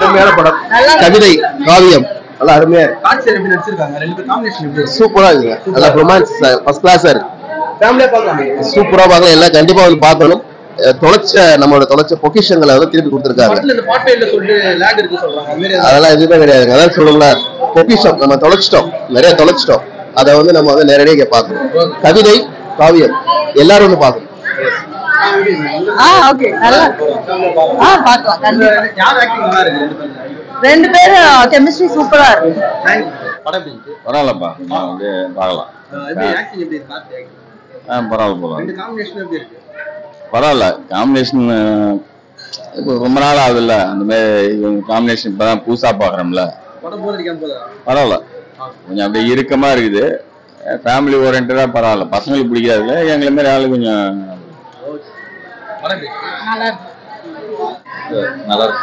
அருமையான படம். கவிதை காவியம் நல்லா அருமையா சூப்பரா இருக்கு. நல்லா ரொமான்ஸ் ஃபர்ஸ்ட் கிளாஸா இருக்கு. சூப்பரா பார்க்கலாம். எல்லாம் கண்டிப்பா வந்து பார்க்கணும். நம்மளோட தொலைச்ச பொக்கிஷங்களை வந்து திருப்பி கொடுத்துருக்காங்க. அதெல்லாம் எதுவுமே கிடையாதுங்க. அதான் சொல்லணும்ல, பொக்கிஷம் நம்ம தொலைச்சிட்டோம், நிறைய தொலைச்சிட்டோம். அதை வந்து நம்ம வந்து நேரடியாக பார்க்கணும். கவிதை காவியம் எல்லாரும் வந்து பார்க்கணும். ரெண்டு பேரும் கெமிஸ்ட்ரி சூப்பரா இருக்கு. பரவாயில்லப்பா, பார்க்கலாம். பரவாயில்ல, காம்பினேஷன் ரொம்ப நாள் ஆகுதுல்ல, அந்த மாதிரி காம்பினேஷன் இப்பதான் புதுசா பாக்குறோம்ல. பரவாயில்ல, கொஞ்சம் அப்படியே இறுக்கமா இருக்குது. ஃபேமிலி ஓரியன்டா பரவாயில்ல. பசங்களுக்கு பிடிக்காதுல, எங்களை மாதிரி ஆளு கொஞ்சம்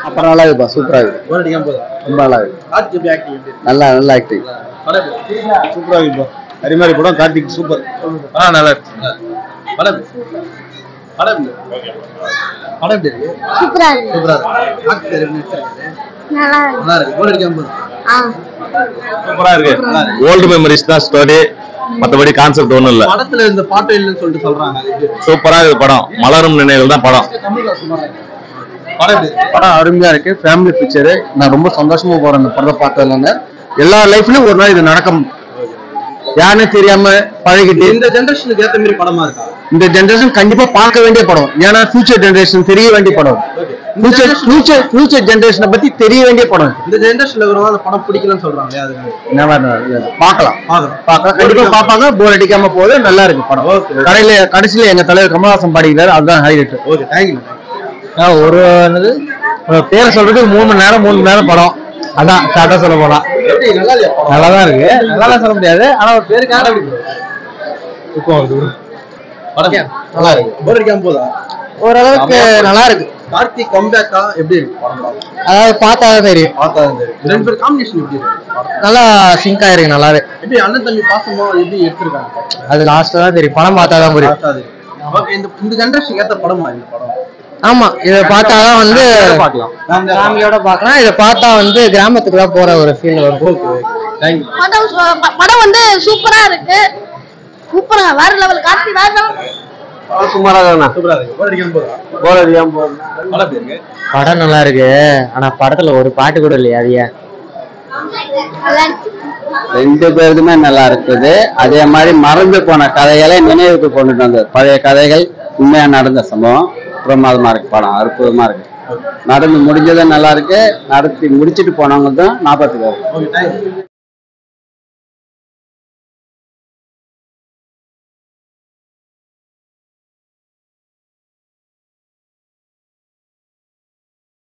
அப்புறம் நல்லா இருக்குப்பா, சூப்பரா இருக்கு. ரொம்ப நல்லா இருக்கு. நல்லா ஆக்டிங் சூப்பரா இருக்குப்பா. அரிமாரி படம், கார்த்திக் சூப்பர். நல்லா இருக்கு. ஓல்டு மெமரிஸ் தான் ஸ்டோரி, மத்தபடி கான்செப்ட் ஒண்ணும் இல்ல. படத்துல இந்த பாட்டு இல்லைன்னு சொல்லிட்டு சொல்றாங்க. சூப்பரா இருக்கு படம். மலரும் நினைவுகள் தான் படம். படம் அருமையா இருக்கு. Family picture. நான் ரொம்ப சந்தோஷமா போறேன் இந்த படத்தை பார்த்ததுல. எல்லா லைஃப்லயும் ஒரு நாள் இது நடக்கும். யாருன்னு தெரியாம பழகிட்டு இந்த ஜெனரேஷனுக்கு ஏத்த மாதிரி படமா இருக்கா? இந்த ஜெனரேஷன் கண்டிப்பா பார்க்க வேண்டிய படம். ஏன்னா ஃபியூச்சர் ஜெனரேஷன் தெரிய வேண்டிய படம். ஃபியூச்சர் ஜெனரேஷனை பத்தி தெரிய வேண்டிய படம். இந்த ஜெனரேஷன்ல அந்த படம் பிடிக்கலன்னு சொல்றாங்க. பார்க்கலாம், கண்டிப்பா பார்ப்பாங்க. போர் அடிக்காம போகுது. நல்லா இருக்கு படம். கடைசியில எங்க தலைவர் கமலஹாசன் பாடிக்கிறாரு, அதுதான் ஹைலைட். ஒரு பேரை சொல்றது 3 மணி நேரம் படம். அதான் ஷார்ட்டா சொல்ல போனா நல்லாதான் இருக்கு. நல்லா சொல்ல முடியாது, ஆனா ஒரு பேருக்காக ஓரளவுக்கு நல்லா இருக்கு. கார்த்திக் கம்பேக்கா எப்படி இருக்கு? அதாவது பார்த்தாதான் தெரியும். ரெண்டு பேர் காம்பினேஷன் எப்படி இருக்கு? நல்லா சிங்க் ஆயிருக்கு. நல்லாவே எப்படி அண்ணன் தம்பி பாசமா எப்படி எடுத்திருக்காங்க? அது லாஸ்ட்ல தான் தெரியும். படம் பார்த்தாதான் புரியும். இந்த ஜெனரேஷன் ஏத்த படமா இந்த படம்? ஆமா, இதை பார்த்தாதான் வந்து ஃபேமிலியோட பார்க்கலாம். இதை பார்த்தா வந்து கிராமத்துக்குள்ள போற ஒரு ஃபீல் வரும். படம் வந்து சூப்பரா இருக்கு. சூப்பரா வேற லெவல். கார்த்தி வேற லெவல். படம் நல்லா இருக்கு. ஆனா படத்துல ஒரு பாட்டு கூட இல்லையா? அது ரெண்டு பேருக்குமே நல்லா இருக்குது. அதே மாதிரி மறந்து போன கதைகளை நினைவுக்கு கொண்டுட்டு வந்தது. பழைய கதைகள், உண்மையா நடந்த சம்பவம். பிரமாதமா இருக்கு படம். அற்புதமா இருக்கு. நடந்து முடிஞ்சதும் நல்லா இருக்கு. நடத்தி முடிச்சுட்டு போனவங்க தான் ஞாபகத்துக்கு.